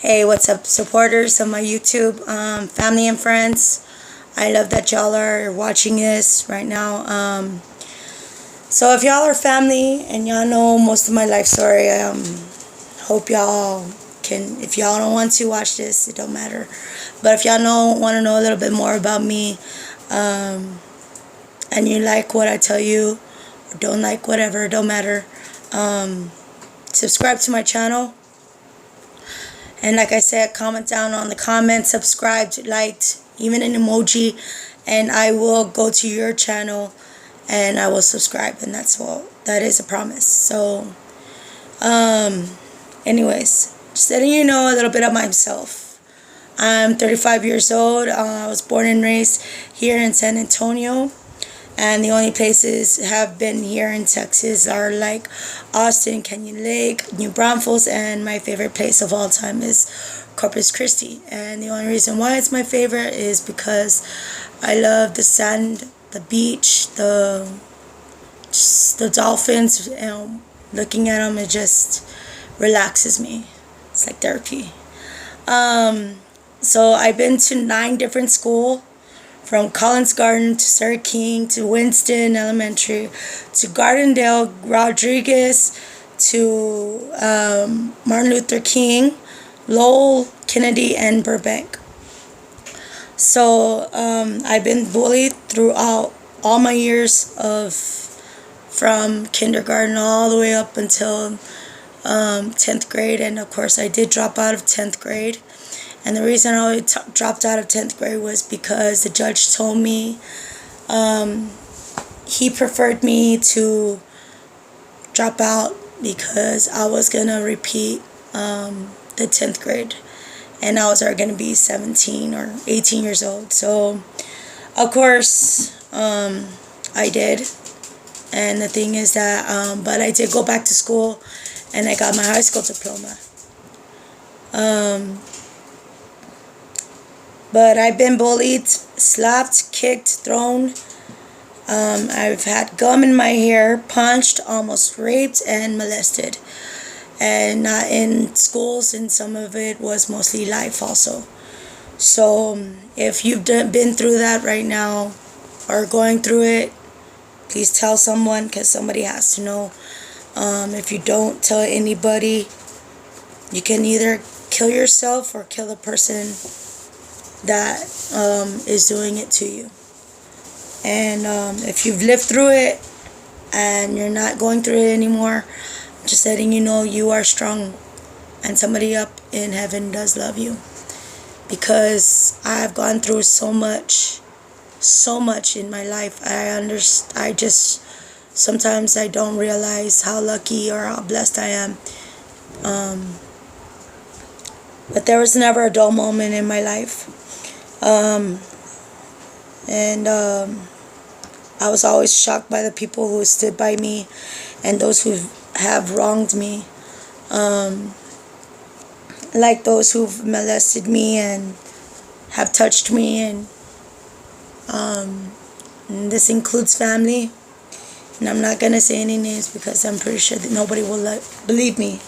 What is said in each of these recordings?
Hey, what's up, supporters of my YouTube, family and friends? I love that y'all are watching this right now. So if y'all are family and y'all know most of my life story, hope y'all can. If y'all don't want to watch this, it don't matter. But if y'all want to know a little bit more about me, and you like what I tell you, or don't like whatever, it don't matter. Subscribe to my channel. And like I said, comment down on the comments, subscribed, liked, even an emoji, and I will go to your channel and I will subscribe, and that is a promise. So, anyways, just letting you know a little bit of myself. I'm 35 years old. I was born and raised here in San Antonio. And the only places have been here in Texas are like Austin, Canyon Lake, New Braunfels, and my favorite place of all time is Corpus Christi. And the only reason why it's my favorite is because I love the sand, the beach, the dolphins. Looking at them, it just relaxes me. It's like therapy. So I've been to 9 different schools. From Collins Garden to Sarah King to Winston Elementary to Gardendale Rodriguez to Martin Luther King, Lowell, Kennedy, and Burbank. So I've been bullied throughout all my years from kindergarten all the way up until 10th grade, and of course I did drop out of 10th grade. And the reason I dropped out of 10th grade was because the judge told me he preferred me to drop out because I was going to repeat the 10th grade. And I was already going to be 17 or 18 years old. So, of course, I did. And the thing is that, but I did go back to school and I got my high school diploma. But I've been bullied, slapped, kicked, thrown. I've had gum in my hair, punched, almost raped, and molested. And not in schools, and some of it was mostly life also. So if you've been through that right now or going through it, please tell someone, because somebody has to know. If you don't tell anybody, you can either kill yourself or kill the person that is doing it to you. And if you've lived through it and you're not going through it anymore, I'm just letting you know you are strong, and somebody up in heaven does love you, because I've gone through so much in my life. I just sometimes I don't realize how lucky or how blessed I am. But there was never a dull moment in my life. I was always shocked by the people who stood by me and those who have wronged me, like those who've molested me and have touched me, and this includes family, and I'm not gonna say any names because I'm pretty sure that nobody will believe me.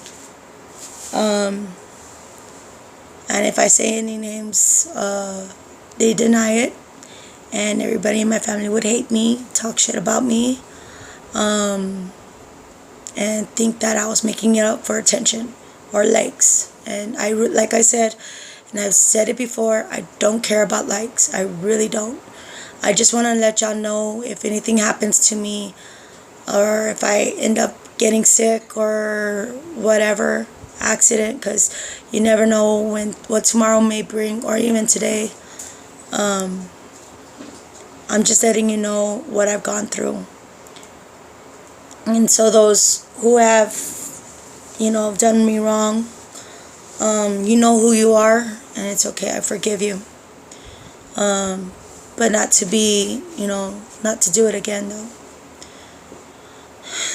And if I say any names, they deny it, and everybody in my family would hate me, talk shit about me, and think that I was making it up for attention or likes. And like I said, and I've said it before, I don't care about likes. I really don't. I just want to let y'all know if anything happens to me, or if I end up getting sick or whatever, accident, because you never know what tomorrow may bring, or even today. I'm just letting you know what I've gone through. And so those who have, done me wrong, you know who you are, and it's okay, I forgive you. But not to do it again, though.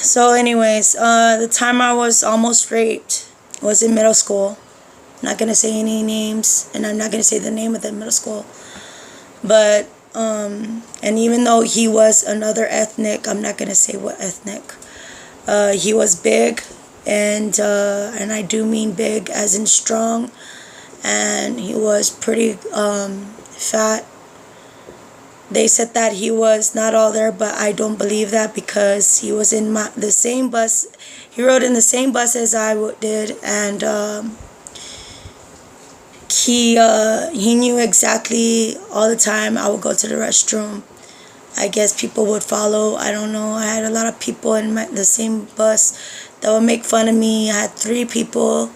So anyways, the time I was almost raped was in middle school. I'm not going to say any names, and I'm not going to say the name of the middle school. But, and even though he was another ethnic, I'm not going to say what ethnic. He was big, and I do mean big as in strong, and he was pretty fat. They said that he was not all there, but I don't believe that, because he was in the same bus. He rode in the same bus as I did, and he knew exactly all the time I would go to the restroom. I guess people would follow. I don't know. I had a lot of people in the same bus that would make fun of me. I had 3 people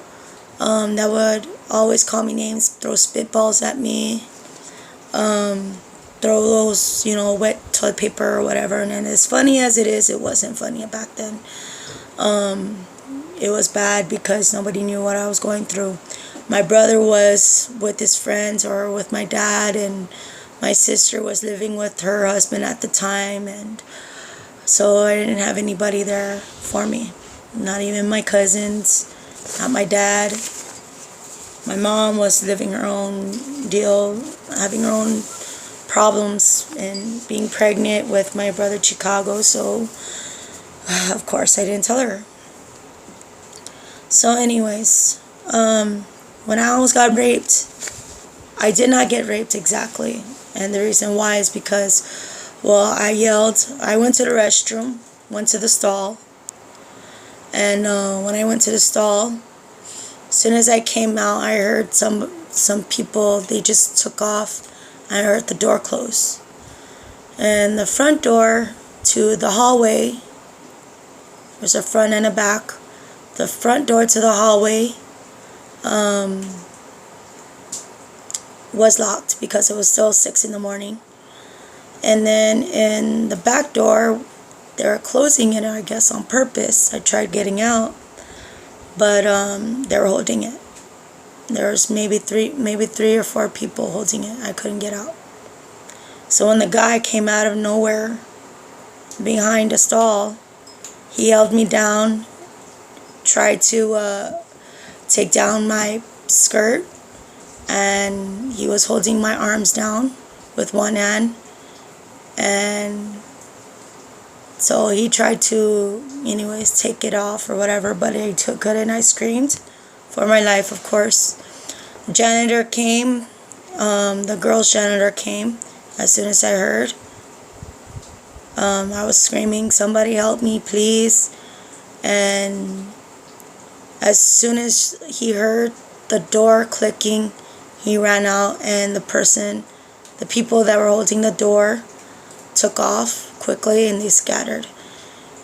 that would always call me names, throw spitballs at me, throw those, wet toilet paper or whatever. And then, as funny as it is, it wasn't funny back then. It was bad because nobody knew what I was going through. My brother was with his friends or with my dad, and my sister was living with her husband at the time, and so I didn't have anybody there for me. Not even my cousins, not my dad. My mom was living her own deal, having her own problems, and being pregnant with my brother Chicago, so of course I didn't tell her. So anyways, when I almost got raped, I did not get raped exactly. And the reason why is because, I yelled. I went to the restroom, went to the stall. And when I went to the stall, as soon as I came out, I heard some people, they just took off. I heard the door close. And the front door to the hallway, there's a front and a back. The front door to the hallway was locked because it was still 6 in the morning. And then in the back door, they were closing it, I guess on purpose. I tried getting out, but they were holding it. There was maybe three or four people holding it. I couldn't get out. So when the guy came out of nowhere behind a stall, he held me down, tried to take down my skirt, and he was holding my arms down with one hand. And so he tried to, anyways, take it off or whatever, but I took it and I screamed for my life, of course. The janitor came, the girl's janitor came as soon as I heard. I was screaming, "Somebody help me, please." And as soon as he heard the door clicking, he ran out, and the people that were holding the door took off quickly, and they scattered.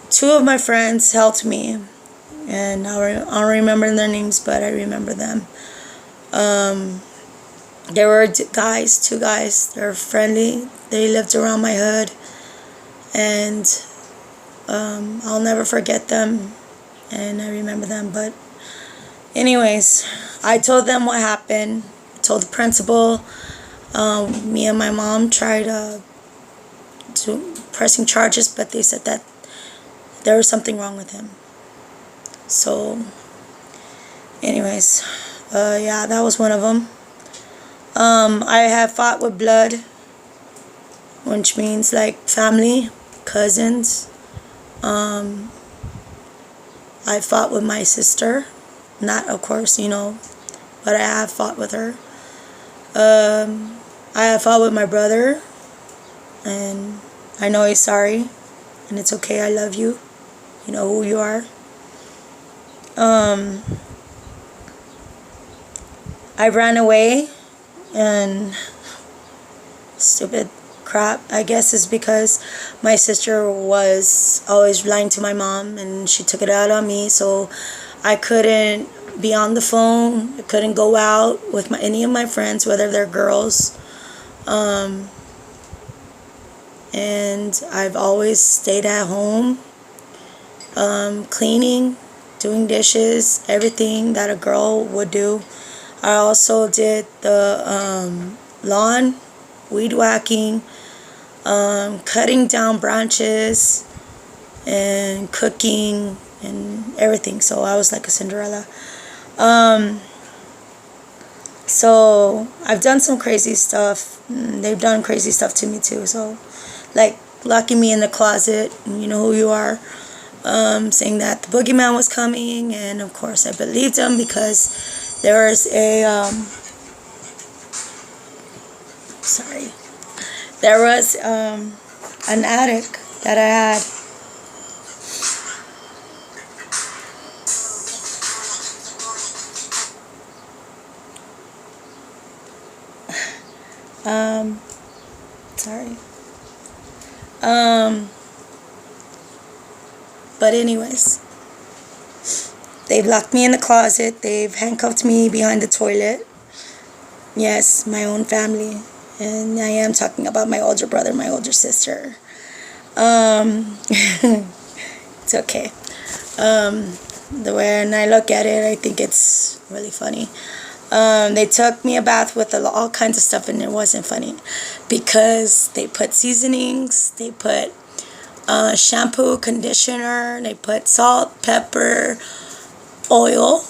2 of my friends helped me, and I don't remember their names, but I remember them. There were 2 guys. They were friendly. They lived around my hood, and I'll never forget them, and I remember them. But anyways, I told them what happened. I told the principal. Me and my mom tried to pressing charges, but they said that there was something wrong with him. So anyways, yeah, that was one of them. I have fought with blood, which means like family, cousins. I fought with my sister, not of course, but I have fought with her. I have fought with my brother, and I know he's sorry, and it's okay. I love you. You know who you are. I ran away, and stupid crap, I guess, is because my sister was always lying to my mom, and she took it out on me, so I couldn't be on the phone. I couldn't go out with any of my friends, whether they're girls. And I've always stayed at home, cleaning, doing dishes, everything that a girl would do. I also did the lawn, weed whacking, cutting down branches, and cooking, and everything. So I was like a Cinderella. So I've done some crazy stuff. They've done crazy stuff to me too. So, like locking me in the closet, and you know who you are, saying that the boogeyman was coming, and of course I believed them because there was sorry. There was an attic that I had. Sorry. But anyways, they've locked me in the closet. They've handcuffed me behind the toilet. Yes, my own family. And I am talking about my older brother, my older sister. It's okay. When I look at it, I think it's really funny. They took me a bath with all kinds of stuff, and it wasn't funny because they put seasonings, they put shampoo, conditioner, they put salt, pepper, oil,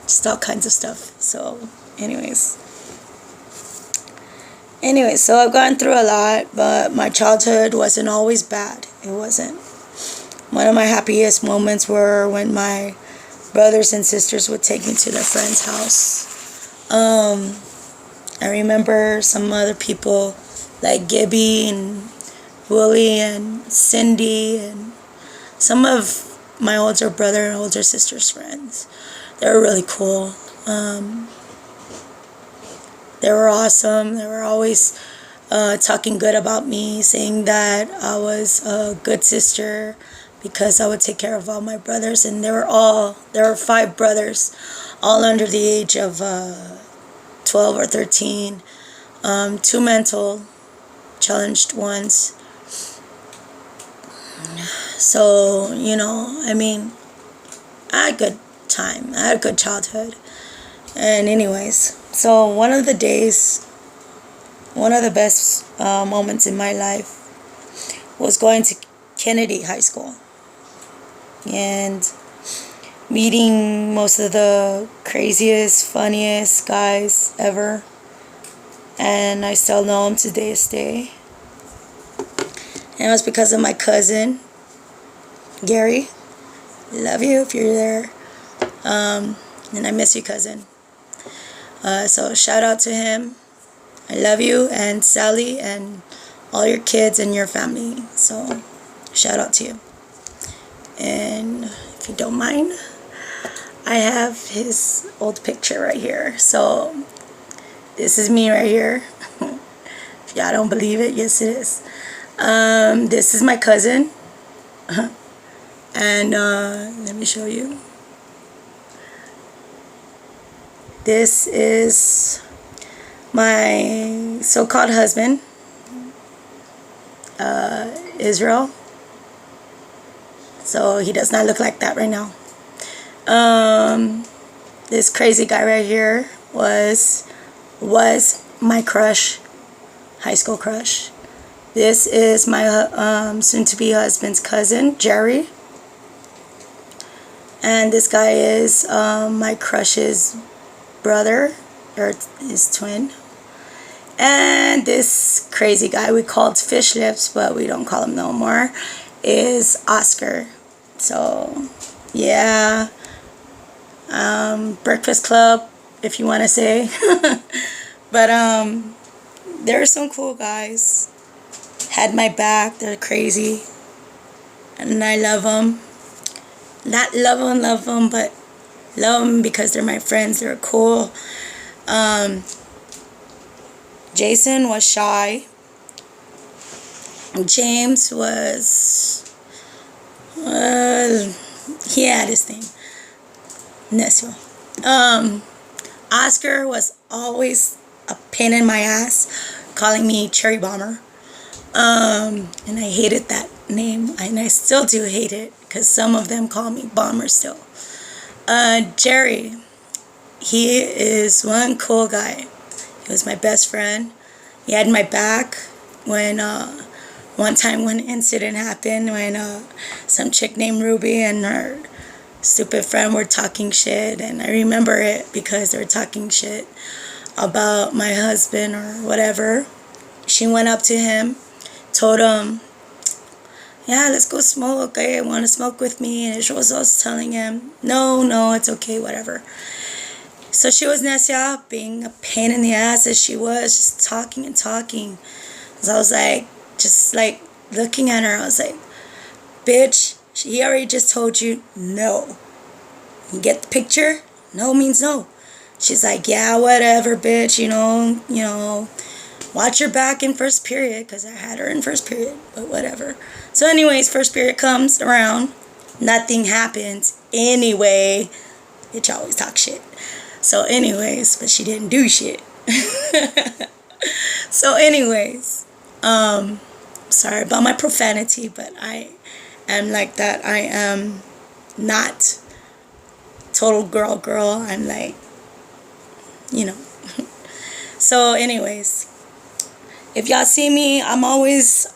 just all kinds of stuff. So, anyways, so I've gone through a lot, but my childhood wasn't always bad. It wasn't. One of my happiest moments were when my brothers and sisters would take me to their friend's house. I remember some other people like Gibby and Willie and Cindy and some of my older brother and older sister's friends. They were really cool. They were awesome. They were always talking good about me, saying that I was a good sister because I would take care of all my brothers. And there were 5 brothers, all under the age of 12 or 13. 2 mental challenged ones. So, I had a good time. I had a good childhood. And anyways, so one of the best moments in my life was going to Kennedy High School and meeting most of the craziest, funniest guys ever. And I still know them to this day. And it was because of my cousin, Gary. Love you if you're there. And I miss you, cousin. So shout out to him. I love you and Sally and all your kids and your family. So shout out to you. And if you don't mind, I have his old picture right here. So this is me right here. If y'all don't believe it, yes it is. This is my cousin. And let me show you. This is my so-called husband, Israel. So he does not look like that right now. This crazy guy right here was my crush, high school crush. This is my soon-to-be husband's cousin, Jerry. And this guy is my crush's brother, or his twin. And this crazy guy we called Fish Lips, but we don't call him no more, is Oscar. So, yeah. Breakfast Club, if you want to say. But there are some cool guys. Had my back. They're crazy. And I love them. Not love them, but love them because they're my friends. They're cool. Jason was shy. James was... he had his thing. Necio. Oscar was always a pain in my ass, calling me Cherry Bomber. And I hated that name, and I still do hate it, because some of them call me Bomber still. Jerry, he is one cool guy. He was my best friend. He had my back when one time one incident happened when some chick named Ruby and her stupid friend were talking shit, and I remember it because they were talking shit about my husband or whatever. She went up to him, told him, yeah, let's go smoke. Okay, I want to smoke with me. And she was telling him, no, it's okay, whatever. So she was Nesia, being a pain in the ass as she was, just talking and talking. So I was like, just like looking at her, I was like, bitch, he already just told you no. You get the picture? No means no. She's like, yeah, whatever, bitch, watch your back in first period, because I had her in first period, but whatever. So anyways, first period comes around, nothing happens anyway. Bitch always talk shit. So anyways, but she didn't do shit. So anyways, sorry about my profanity, but I am like that. I am not total girl. I'm like, So anyways, if y'all see me, I'm always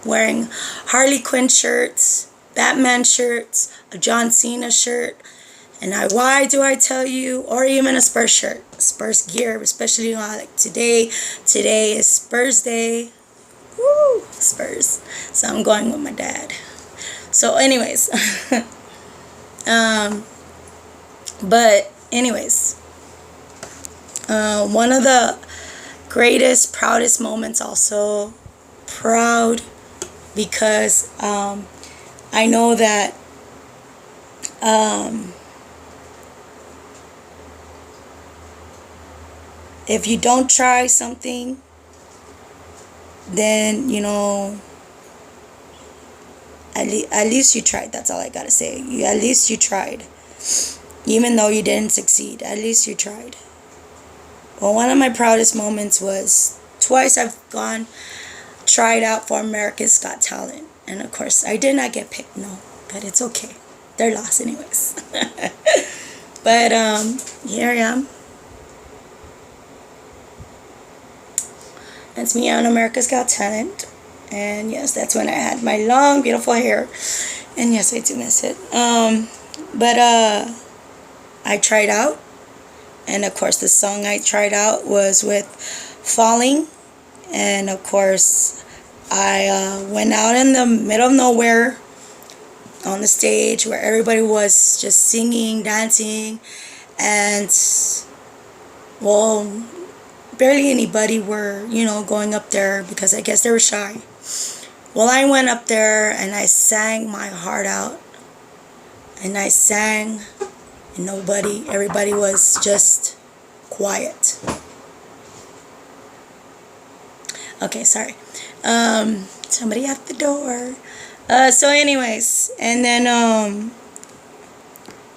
wearing Harley Quinn shirts, Batman shirts, a John Cena shirt, and why do I tell you, or even a Spurs shirt, Spurs gear, especially like today. Today is Spurs Day. Woo, Spurs. So I'm going with my dad. So anyways, but anyways, one of the greatest, proudest moments, also proud because I know that if you don't try something, then at least you tried. That's all I gotta say. At least you tried, even though you didn't succeed. At least you tried. Well, one of my proudest moments was twice I've tried out for America's Got Talent, and of course I did not get picked. No, but it's okay. They're lost anyways. But here I am. That's me on America's Got Talent. And yes, that's when I had my long, beautiful hair. And yes, I do miss it. But I tried out. And of course, the song I tried out was with Falling. And of course, I went out in the middle of nowhere on the stage where everybody was just singing, dancing. And, well, barely anybody were, going up there because I guess they were shy. Well, I went up there and I sang my heart out. And I sang, and everybody was just quiet. Okay, sorry. Somebody at the door. So anyways, and then,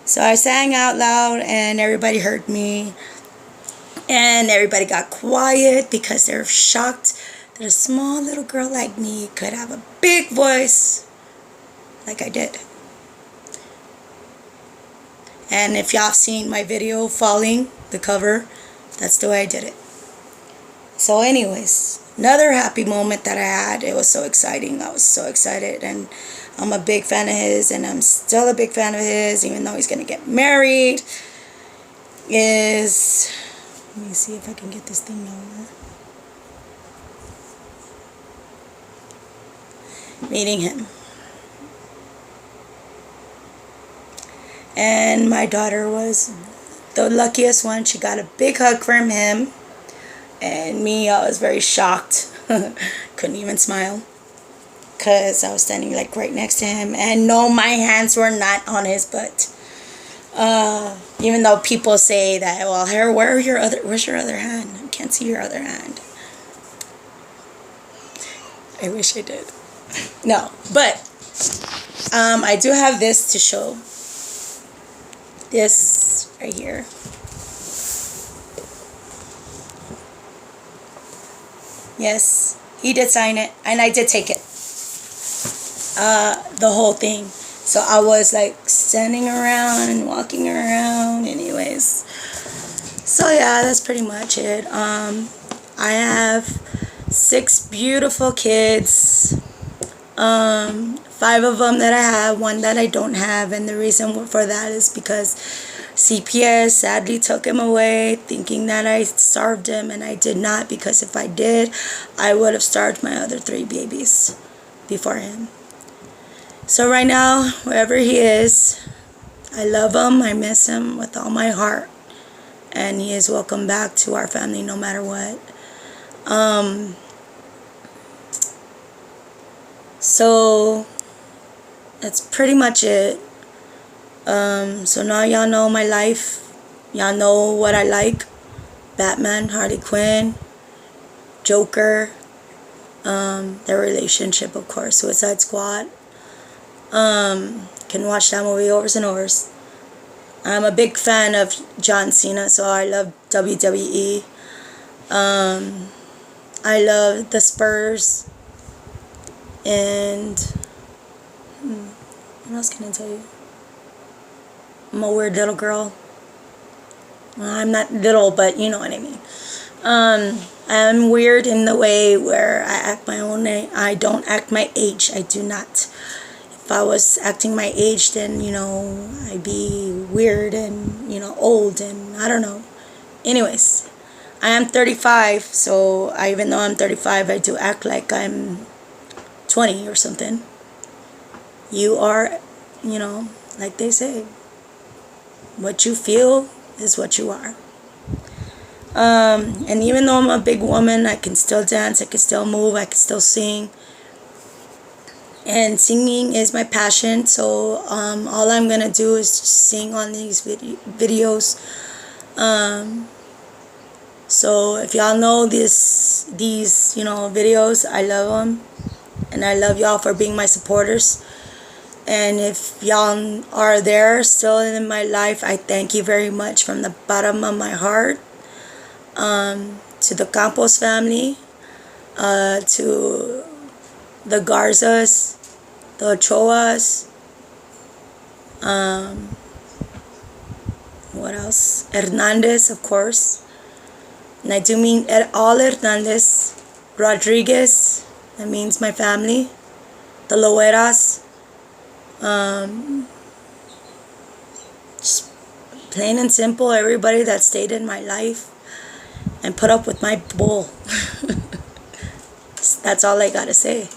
so I sang out loud and everybody heard me. And everybody got quiet because they're shocked that a small little girl like me could have a big voice like I did. And if y'all have seen my video, Falling, the cover, that's the way I did it. So anyways, another happy moment that I had. It was so exciting. I was so excited. And I'm a big fan of his. And I'm still a big fan of his, even though he's going to get married. Let me see if I can get this thing over. Meeting him. And my daughter was the luckiest one. She got a big hug from him. And me, I was very shocked. Couldn't even smile. Because I was standing like right next to him. And no, my hands were not on his butt. Even though people say that, well, where's your other hand? I can't see your other hand. I wish I did. No, but I do have this to show. This right here. Yes, he did sign it, and I did take it. The whole thing. So I was like standing around and walking around anyways. So yeah, that's pretty much it. I have 6 beautiful kids. 5 of them that I have, 1 that I don't have. And the reason for that is because CPS sadly took him away thinking that I starved him, and I did not, because if I did, I would have starved my other 3 babies before him. So right now, wherever he is, I love him. I miss him with all my heart. And he is welcome back to our family no matter what. So that's pretty much it. So now y'all know my life. Y'all know what I like. Batman, Harley Quinn, Joker, their relationship, of course, Suicide Squad. Can watch that movie overs and overs. I'm a big fan of John Cena, so I love WWE. I love the Spurs. And what else can I tell you? I'm a weird little girl. Well, I'm not little, but you know what I mean. I'm weird in the way where I act my own. I don't act my age. I do not. If I was acting my age, then, I'd be weird and, old and I don't know. Anyways, I am 35, so even though I'm 35, I do act like I'm 20 or something. You are, like they say, what you feel is what you are. And even though I'm a big woman, I can still dance, I can still move, I can still sing. And singing is my passion, so all I'm gonna do is just sing on these videos. So if y'all know these videos, I love them, and I love y'all for being my supporters. And if y'all are there still in my life, I thank you very much from the bottom of my heart. To the Campos family, to the Garzas, the Ochoas, what else? Hernandez, of course. And I do mean all Hernandez. Rodriguez, that means my family. The Loeras. Just plain and simple, everybody that stayed in my life and put up with my bull. That's all I gotta say.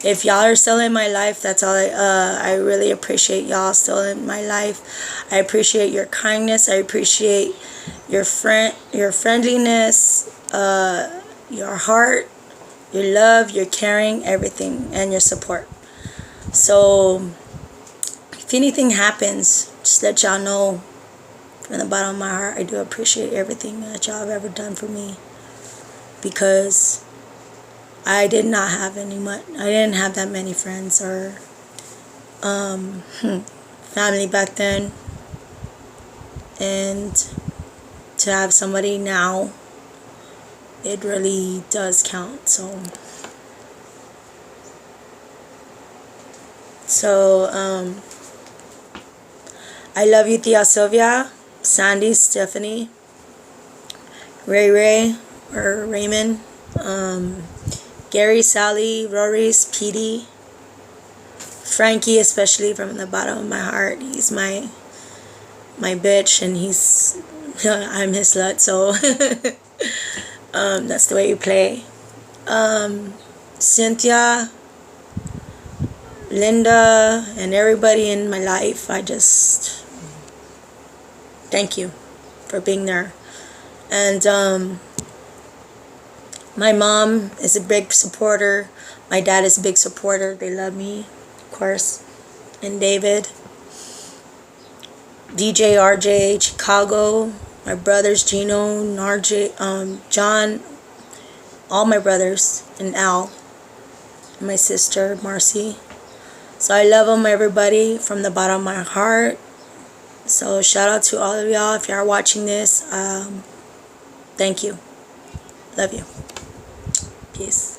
If y'all are still in my life, that's all I really appreciate y'all still in my life. I appreciate your kindness. I appreciate your friendliness, your heart, your love, your caring, everything, and your support. So if anything happens, just let y'all know from the bottom of my heart, I do appreciate everything that y'all have ever done for me, because I did not have I didn't have that many friends or family back then, and to have somebody now, it really does count. So I love you, Tia Sylvia, Sandy, Stephanie, Ray or Raymond, Gary, Sally, Rory, Petey, Frankie, especially from the bottom of my heart. He's my bitch, and I'm his slut, so that's the way you play. Cynthia, Linda, and everybody in my life, I just thank you for being there. And my mom is a big supporter. My dad is a big supporter. They love me, of course. And David, DJ, RJ, Chicago, my brothers Gino, RJ, John, all my brothers, and Al, and my sister Marcy. So I love them, everybody, from the bottom of my heart. So shout out to all of y'all. If y'all are watching this, thank you. Love you. Peace.